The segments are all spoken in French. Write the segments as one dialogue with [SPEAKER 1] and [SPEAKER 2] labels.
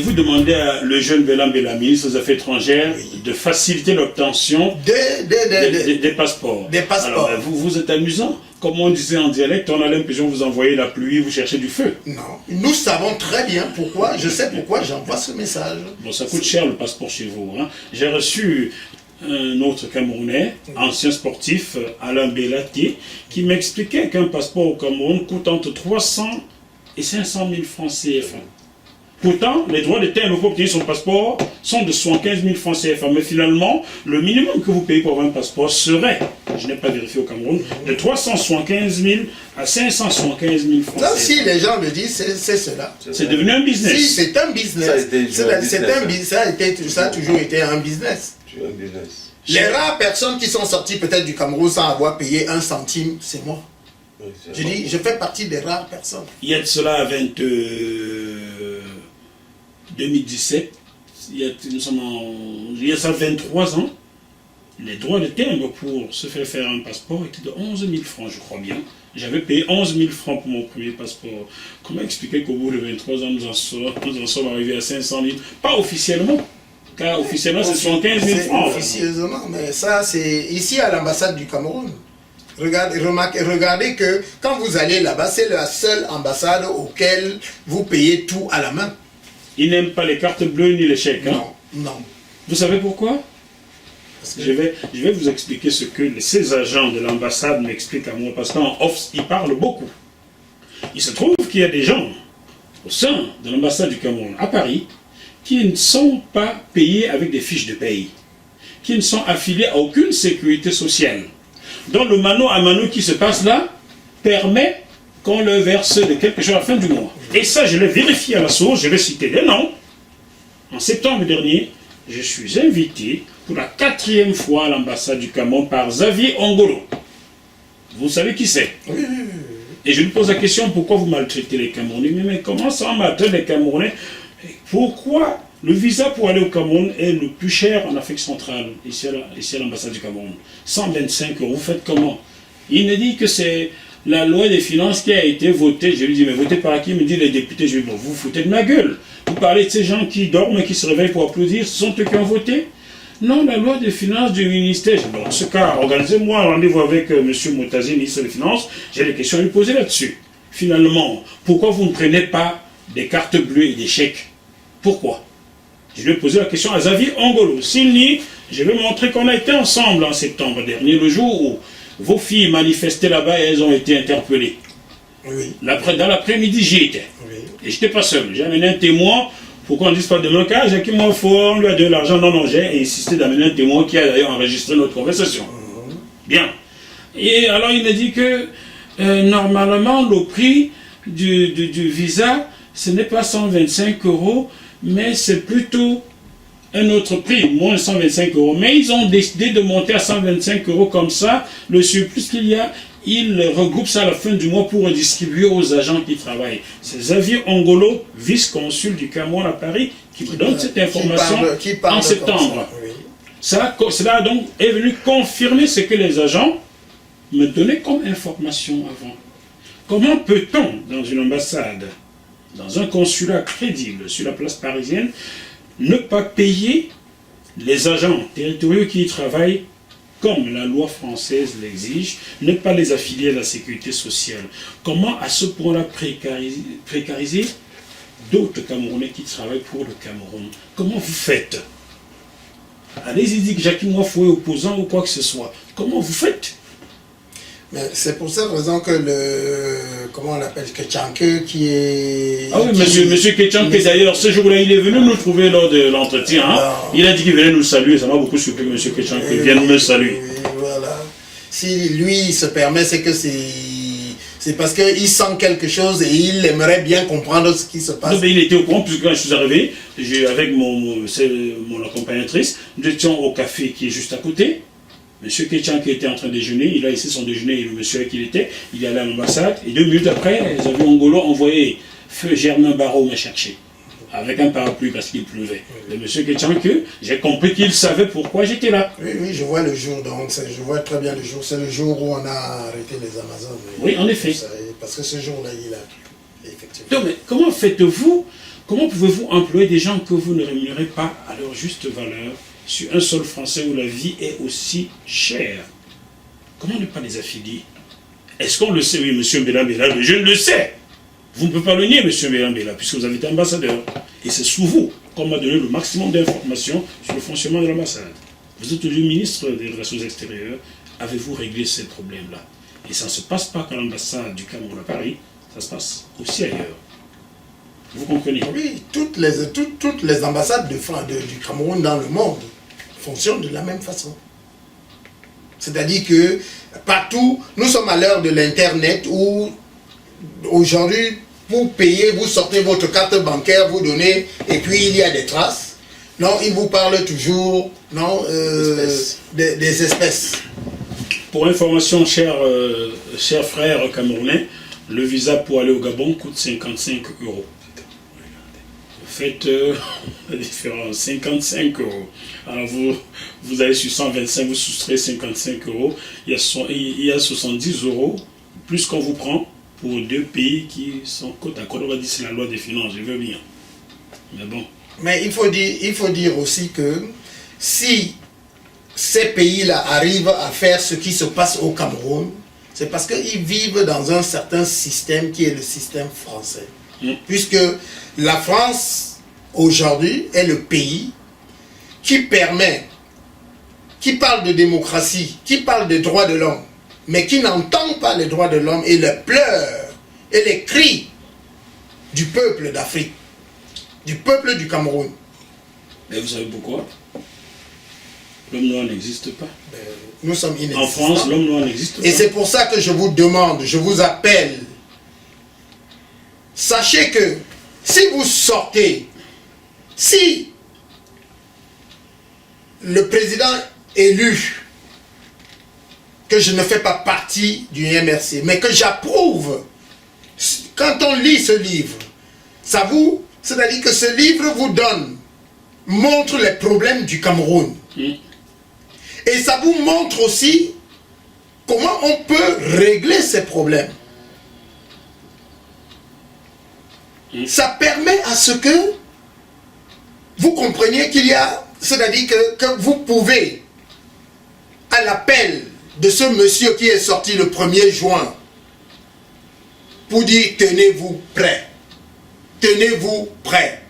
[SPEAKER 1] Vous demandez à le jeune Belambela, ministre des Affaires étrangères, de faciliter l'obtention des passeports.
[SPEAKER 2] Des passeports.
[SPEAKER 1] Alors, vous êtes amusant. Comme on disait en dialecte, on a l'impression que vous envoyez la pluie, vous cherchez du feu.
[SPEAKER 2] Non, nous savons très bien pourquoi, je sais pourquoi j'envoie ce message.
[SPEAKER 1] Bon, ça coûte cher le passeport chez vous. Hein. J'ai reçu un autre Camerounais, ancien sportif, Alain Bellatier, qui m'expliquait qu'un passeport au Cameroun coûte entre 300 et 500 000 francs CFA. Pourtant, les droits de terme pour obtenir son passeport sont de 75 000 francs CFA. Mais finalement, le minimum que vous payez pour avoir un passeport serait, je n'ai pas vérifié au Cameroun, de 375 000 à 575 000 francs CFA.
[SPEAKER 2] Ça, si les gens le disent, c'est cela.
[SPEAKER 1] C'est devenu un business.
[SPEAKER 2] Si, c'est un business. Ça a toujours été un business. Les rares personnes qui sont sorties peut-être du Cameroun sans avoir payé un centime, c'est moi. Je dis, je fais partie des rares personnes.
[SPEAKER 1] Il y a de cela 2017, il y a ça 23 ans, les droits de timbre pour se faire un passeport étaient de 11 000 francs, je crois bien. J'avais payé 11 000 francs pour mon premier passeport. Comment expliquer qu'au bout de 23 ans, nous en sommes arrivés à 500 000? Pas officiellement, car officiellement, c'est 75 000 francs.
[SPEAKER 2] Officieusement, mais ça, c'est ici à l'ambassade du Cameroun. Regardez que quand vous allez là-bas, c'est la seule ambassade auquel vous payez tout à la main.
[SPEAKER 1] Ils n'aiment pas les cartes bleues ni les chèques. Hein?
[SPEAKER 2] Non.
[SPEAKER 1] Vous savez pourquoi? Je vais vous expliquer ce que ces agents de l'ambassade m'expliquent à moi, parce qu'en off, ils parlent beaucoup. Il se trouve qu'il y a des gens au sein de l'ambassade du Cameroun à Paris qui ne sont pas payés avec des fiches de paye, qui ne sont affiliés à aucune sécurité sociale. Donc le mano à mano qui se passe là permet qu'on leur verse de quelque chose à la fin du mois. Et ça, je l'ai vérifié à la source, je vais citer les noms. En septembre dernier, je suis invité pour la 4e fois à l'ambassade du Cameroun par Xavier Ongolo. Vous savez qui c'est?
[SPEAKER 2] Oui.
[SPEAKER 1] Et je lui pose la question, pourquoi vous maltraitez les Camerounais? Mais comment ça on maltraite les Camerounais? Pourquoi le visa pour aller au Cameroun est le plus cher en Afrique centrale, ici à l'ambassade du Cameroun? 125 €. Vous faites comment? Il me dit que c'est la loi des finances qui a été votée. Je lui dis, mais votée par qui? Il me dit, les députés. Je lui dis, bon, vous vous foutez de ma gueule. Vous parlez de ces gens qui dorment et qui se réveillent pour applaudir. Ce sont eux qui ont voté? Non, la loi des finances du ministère. Je dis, bon, en ce cas, organisez-moi un rendez-vous avec M. Moutazi, ministre des Finances. J'ai des questions à lui poser là-dessus. Finalement, pourquoi vous ne prenez pas des cartes bleues et des chèques? Pourquoi? Je lui ai posé la question à Xavier Ongolo. S'il nie, je vais montrer qu'on a été ensemble en septembre dernier, le jour où vos filles manifestaient là-bas et elles ont été interpellées.
[SPEAKER 2] Oui.
[SPEAKER 1] Dans l'après-midi, j'y étais.
[SPEAKER 2] Oui.
[SPEAKER 1] Et je n'étais pas seul. J'ai amené un témoin. Pourquoi on ne dise pas de mon cas? J'ai qu'il m'a fort, on lui a donné l'argent. Non, j'ai insisté d'amener un témoin qui a d'ailleurs enregistré notre conversation. Bien. Et alors il me dit que normalement, le prix du visa, ce n'est pas 125 €, mais c'est plutôt un autre prix, moins 125 €. Mais ils ont décidé de monter à 125 € comme ça. Le surplus qu'il y a, ils regroupent ça à la fin du mois pour redistribuer aux agents qui travaillent. C'est Xavier Ongolo, vice-consul du Cameroun à Paris, qui me donne cette information en septembre.
[SPEAKER 2] Oui.
[SPEAKER 1] Cela donc est venu confirmer ce que les agents me donnaient comme information avant. Comment peut-on, dans une ambassade, dans un consulat crédible sur la place parisienne, ne pas payer les agents territoriaux qui y travaillent comme la loi française l'exige, ne pas les affilier à la sécurité sociale? Comment à ce point-là précariser d'autres Camerounais qui travaillent pour le Cameroun? Comment vous faites? Allez-y dire que Jacques Moifou est opposant ou quoi que ce soit. Comment vous faites?
[SPEAKER 2] C'est pour cette raison que comment on l'appelle, Ketchanke qui est...
[SPEAKER 1] Ah oui, monsieur Ketchanke, d'ailleurs, ce jour-là, il est venu nous trouver lors de l'entretien. Hein? Il a dit qu'il venait nous saluer. Ça m'a beaucoup surpris que monsieur Ketchanke vienne me saluer.
[SPEAKER 2] Oui, voilà. Si lui, il se permet, c'est que c'est parce qu'il sent quelque chose et il aimerait bien comprendre ce qui se passe.
[SPEAKER 1] Non, mais il était au courant, puisque quand je suis arrivé, avec mon accompagnatrice, nous étions au café qui est juste à côté. Monsieur Ketchanke était en train de déjeuner, il a laissé son déjeuner et le monsieur avec qui il était, il est allé à l'ambassade, et 2 minutes après, Xavier Ongolo envoyé feu Germain Barreau me chercher, avec un parapluie parce qu'il pleuvait. Le monsieur Ketchanke, j'ai compris qu'il savait pourquoi j'étais là.
[SPEAKER 2] Oui, je vois le jour, donc je vois très bien le jour, c'est le jour où on a arrêté les Amazones.
[SPEAKER 1] Oui, en effet.
[SPEAKER 2] Parce que ce jour-là, il a effectivement.
[SPEAKER 1] Donc, mais comment faites-vous Comment pouvez-vous employer des gens que vous ne rémunérez pas à leur juste valeur sur un sol français où la vie est aussi chère? Comment ne pas les affilier? Est-ce qu'on le sait? Oui, M. Mbela, je ne le sais. Vous ne pouvez pas le nier, M. Mbela, puisque vous avez été ambassadeur. Et c'est sous vous qu'on m'a donné le maximum d'informations sur le fonctionnement de l'ambassade. Vous êtes devenu ministre des Relations extérieures. Avez-vous réglé ces problèmes-là? Et ça ne se passe pas qu'à l'ambassade du Cameroun à Paris, ça se passe aussi ailleurs. Vous comprenez?
[SPEAKER 2] Oui, toutes les ambassades du Cameroun dans le monde fonctionnent de la même façon. C'est-à-dire que partout, nous sommes à l'heure de l'Internet où aujourd'hui, vous payez, vous sortez votre carte bancaire, vous donnez, et puis il y a des traces. Non, il vous parle toujours des espèces.
[SPEAKER 1] Pour information, chers frères camerounais, le visa pour aller au Gabon coûte 55 €. Faites la différence, 55 €. Alors vous allez sur 125, vous soustrayez 55 €. Il y a 70 € plus qu'on vous prend pour deux pays qui sont côte à côte. On va dire c'est la loi des finances, je veux bien. Mais bon.
[SPEAKER 2] Mais il faut dire aussi que si ces pays-là arrivent à faire ce qui se passe au Cameroun, c'est parce qu'ils vivent dans un certain système qui est le système français. Puisque la France, aujourd'hui, est le pays qui permet, qui parle de démocratie, qui parle des droits de l'homme, mais qui n'entend pas les droits de l'homme et les pleurs et les cris du peuple d'Afrique, du peuple du Cameroun.
[SPEAKER 1] Et vous savez pourquoi? L'homme noir n'existe pas.
[SPEAKER 2] Nous sommes inexistants.
[SPEAKER 1] En France, l'homme noir n'existe pas.
[SPEAKER 2] Et c'est pour ça que je vous demande, je vous appelle. Sachez que si vous sortez, si le président élu, que je ne fais pas partie du MRC, mais que j'approuve, quand on lit ce livre, c'est-à-dire que ce livre vous montre les problèmes du Cameroun. Et ça vous montre aussi comment on peut régler ces problèmes. Ça permet à ce que vous compreniez qu'il y a, c'est-à-dire que vous pouvez, à l'appel de ce monsieur qui est sorti le 1er juin, pour dire tenez-vous prêts. Tenez-vous prêts.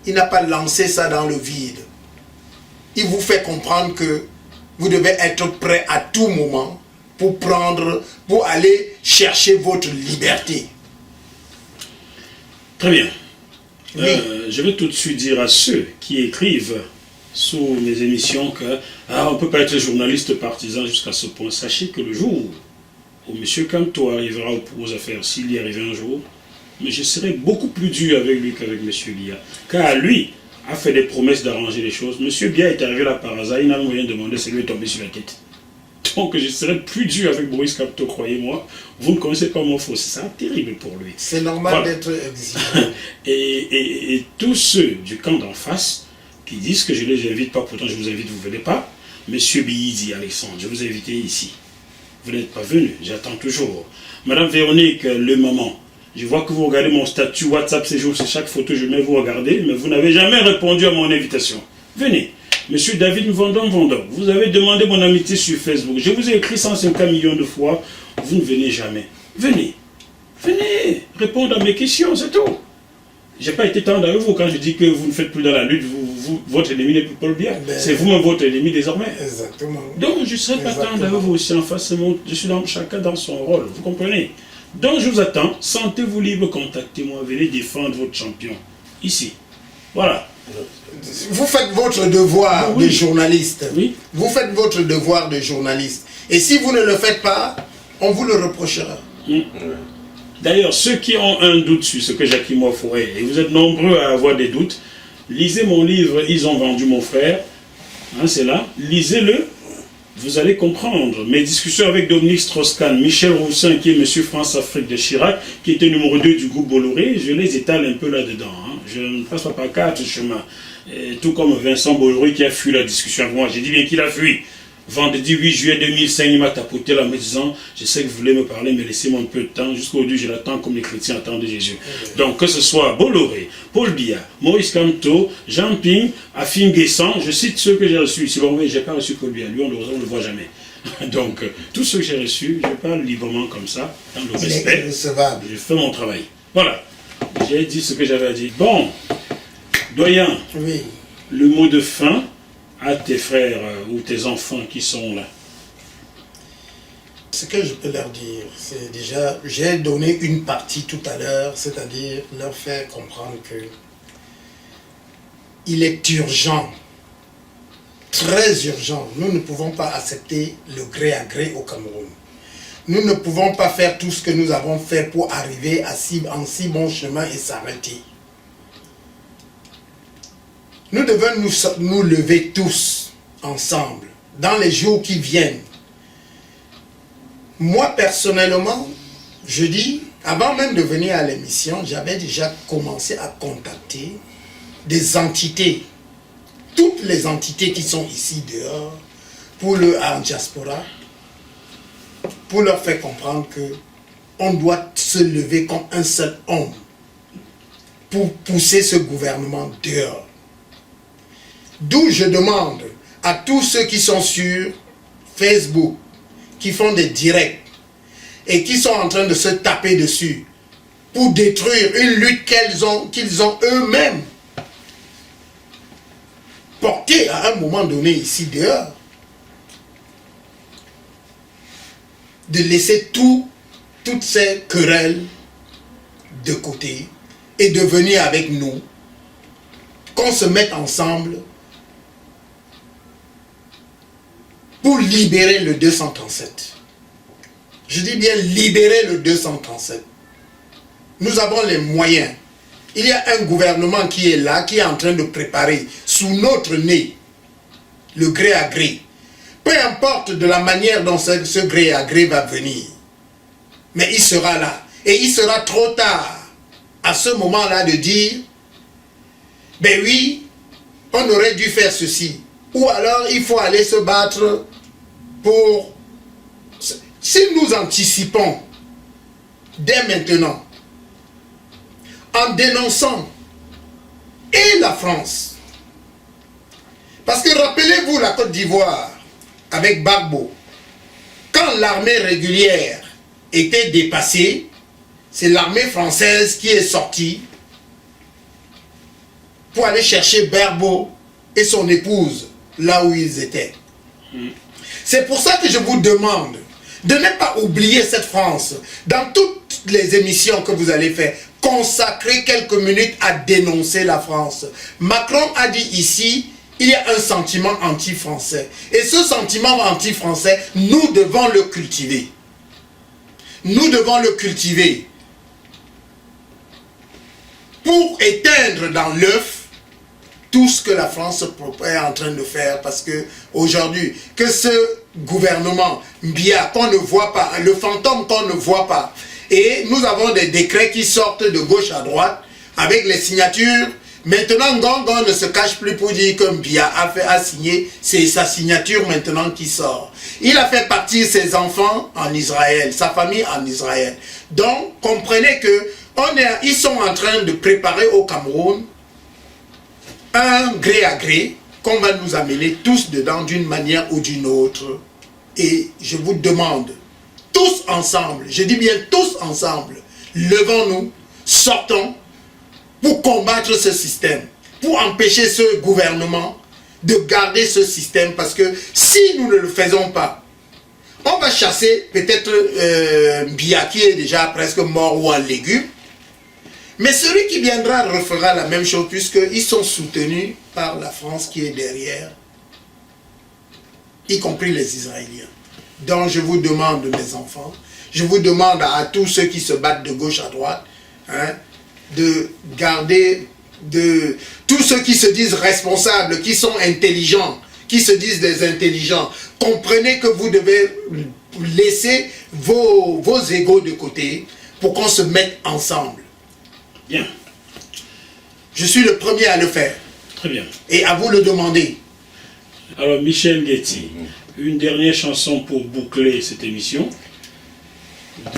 [SPEAKER 2] Il n'a pas lancé ça dans le vide. Il vous fait comprendre que vous devez être prêt à tout moment pour aller chercher votre liberté.
[SPEAKER 1] Très bien.
[SPEAKER 2] Oui.
[SPEAKER 1] Je vais tout de suite dire à ceux qui écrivent sous mes émissions qu'on ne peut pas être journaliste partisan jusqu'à ce point. Sachez que le jour où M. Kanto arrivera aux affaires, s'il y arrive un jour, mais je serai beaucoup plus dur avec lui qu'avec M. Biya. Car lui a fait des promesses d'arranger les choses. M. Biya est arrivé là par hasard, il n'a même rien demandé, c'est lui est tombé sur la tête. Donc je serai plus dur avec Boris Kamto, croyez-moi. Vous ne connaissez pas mon faux, c'est ça terrible pour lui.
[SPEAKER 2] C'est normal d'être exigeant.
[SPEAKER 1] et tous ceux du camp d'en face qui disent que je ne les invite pas, pourtant je vous invite, vous ne venez pas. Monsieur Biyidi Alexandre, je vous ai invité ici. Vous n'êtes pas venu, j'attends toujours. Madame Véronique, le maman, je vois que vous regardez mon statut WhatsApp ces jours, c'est chaque photo je mets vous regarder, mais vous n'avez jamais répondu à mon invitation. Venez. Monsieur David Vendôme, vous avez demandé mon amitié sur Facebook. Je vous ai écrit 150 millions de fois. Vous ne venez jamais. Venez. Venez répondre à mes questions, c'est tout. Je n'ai pas été tendre avec vous quand je dis que vous ne faites plus dans la lutte. Votre ennemi n'est plus Paul Biya. C'est vous-même votre ennemi désormais.
[SPEAKER 2] Exactement.
[SPEAKER 1] Donc je ne serai pas tendre avec vous aussi en face. Je suis chacun dans son rôle. Vous comprenez? Donc je vous attends. Sentez-vous libre, contactez-moi. Venez défendre votre champion. Ici. Voilà.
[SPEAKER 2] Vous faites votre devoir de journaliste.
[SPEAKER 1] Oui.
[SPEAKER 2] Vous faites votre devoir de journaliste. Et si vous ne le faites pas, on vous le reprochera.
[SPEAKER 1] D'ailleurs, ceux qui ont un doute sur ce que Jackie Moifoué, et vous êtes nombreux à avoir des doutes, lisez mon livre « Ils ont vendu mon frère ». C'est là. Lisez-le. Vous allez comprendre. Mes discussions avec Dominique Strauss-Kahn, Michel Roussin, qui est Monsieur France-Afrique de Chirac, qui était numéro 2 du groupe Bolloré, je les étale un peu là-dedans. Je ne passe pas par 4 chemins. Et tout comme Vincent Bolloré qui a fui la discussion avec moi. J'ai dit bien qu'il a fui. vendredi 8 juillet 2005, il m'a tapoté là me disant, je sais que vous voulez me parler, mais laissez-moi un peu de temps, jusqu'aujourd'hui je l'attends comme les chrétiens attendent Jésus. Donc que ce soit Bolloré, Paul Biya, Maurice Kamto, Jean Ping, Afin Guessant, je cite ceux que j'ai reçus. Si bon, mais je n'ai pas reçu Paul Biya, lui on ne le voit jamais. Donc tous ceux que j'ai reçus, je parle librement comme ça, dans le respect. Je fais mon travail. Voilà, j'ai dit ce que j'avais à dire. Bon, doyen,
[SPEAKER 2] oui.
[SPEAKER 1] Le mot de fin à tes frères ou tes enfants qui sont là.
[SPEAKER 2] Ce que je peux leur dire, c'est déjà, j'ai donné une partie tout à l'heure, c'est-à-dire leur faire comprendre que il est urgent, très urgent. Nous ne pouvons pas accepter le gré à gré au Cameroun. Nous ne pouvons pas faire tout ce que nous avons fait pour arriver en si bon chemin et s'arrêter. Nous devons nous lever tous ensemble dans les jours qui viennent. Moi personnellement, je dis, avant même de venir à l'émission, j'avais déjà commencé à contacter des entités, toutes les entités qui sont ici dehors, en diaspora, pour leur faire comprendre que on doit se lever comme un seul homme pour pousser ce gouvernement dehors. D'où je demande à tous ceux qui sont sur Facebook, qui font des directs et qui sont en train de se taper dessus pour détruire une lutte qu'ils ont eux-mêmes portée à un moment donné ici dehors, de laisser toutes ces querelles de côté et de venir avec nous, qu'on se mette ensemble pour libérer le 237. Je dis bien libérer le 237. Nous avons les moyens. Il y a un gouvernement qui est là, qui est en train de préparer sous notre nez le gré à gré. Peu importe de la manière dont ce gré à gré va venir. Mais il sera là. Et il sera trop tard à ce moment-là de dire, ben oui, on aurait dû faire ceci. Ou alors il faut aller se battre pour... Si nous anticipons dès maintenant, en dénonçant et la France, parce que rappelez-vous la Côte d'Ivoire avec Gbagbo, quand l'armée régulière était dépassée, c'est l'armée française qui est sortie pour aller chercher Gbagbo et son épouse là où ils étaient. C'est pour ça que je vous demande de ne pas oublier cette France. Dans toutes les émissions que vous allez faire, consacrez quelques minutes à dénoncer la France. Macron a dit ici, il y a un sentiment anti-français. Et ce sentiment anti-français, nous devons le cultiver. Nous devons le cultiver pour éteindre dans l'œuf tout ce que la France est en train de faire, parce que aujourd'hui, que ce gouvernement Biya qu'on ne voit pas, le fantôme qu'on ne voit pas, et nous avons des décrets qui sortent de gauche à droite avec les signatures. Maintenant, Ngongo ne se cache plus pour dire que Biya a signé, c'est sa signature maintenant qui sort. Il a fait partir ses enfants en Israël, sa famille en Israël. Donc, comprenez que ils sont en train de préparer au Cameroun un gré à gré qu'on va nous amener tous dedans d'une manière ou d'une autre. Et je vous demande, tous ensemble, je dis bien tous ensemble, levons-nous, sortons pour combattre ce système, pour empêcher ce gouvernement de garder ce système, parce que si nous ne le faisons pas, on va chasser peut-être Biya qui est déjà presque mort ou en légumes, mais celui qui viendra refera la même chose, puisqu'ils sont soutenus par la France qui est derrière, y compris les Israéliens. Donc je vous demande, mes enfants, je vous demande à tous ceux qui se battent de gauche à droite, de garder, tous ceux qui se disent responsables, qui sont intelligents, qui se disent des intelligents, comprenez que vous devez laisser vos égos de côté pour qu'on se mette ensemble.
[SPEAKER 1] Bien.
[SPEAKER 2] Je suis le premier à le faire.
[SPEAKER 1] Très bien.
[SPEAKER 2] Et à vous le demander.
[SPEAKER 1] Alors, Michel Guety, Une dernière chanson pour boucler cette émission.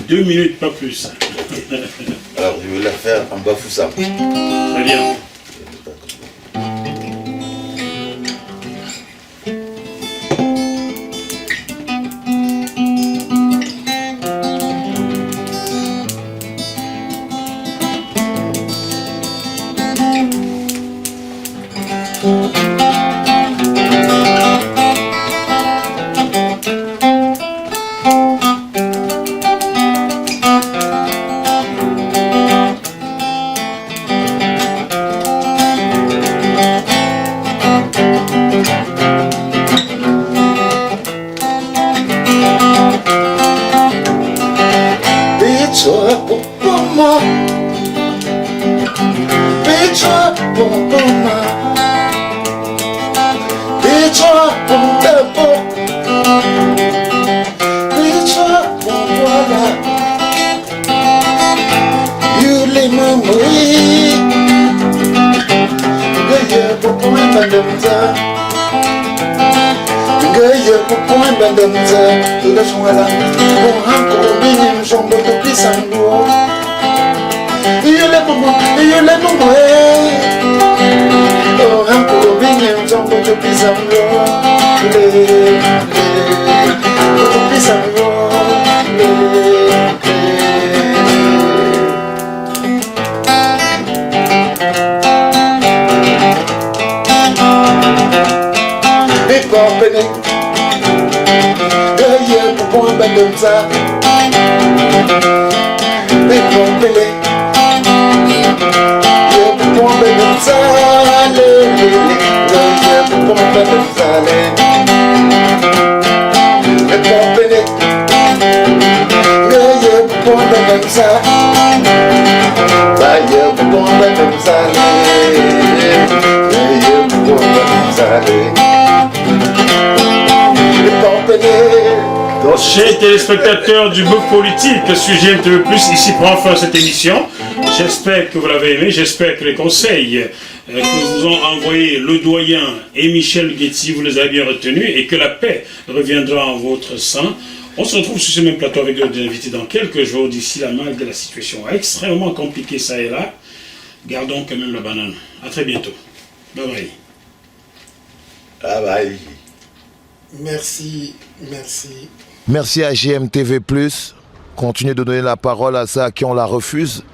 [SPEAKER 1] 2 minutes, pas plus.
[SPEAKER 3] Alors, je vais la faire en Bafoussam.
[SPEAKER 1] Très bien. Chers téléspectateurs du Book Politique, sujet MTV+, ici prend fin cette émission. J'espère que vous l'avez aimé, j'espère que les conseils que vous ont envoyés le doyen et Michel Guetti, vous les avez bien retenus et que la paix reviendra en votre sein. On se retrouve sur ce même plateau avec d'autres invités dans quelques jours. D'ici là, malgré la situation extrêmement compliquée ça et là, gardons quand même la banane. A très bientôt. Bye bye.
[SPEAKER 3] Bye bye.
[SPEAKER 2] Merci, merci.
[SPEAKER 4] Merci à GMTV+. Continuez de donner la parole à ceux à qui on la refuse.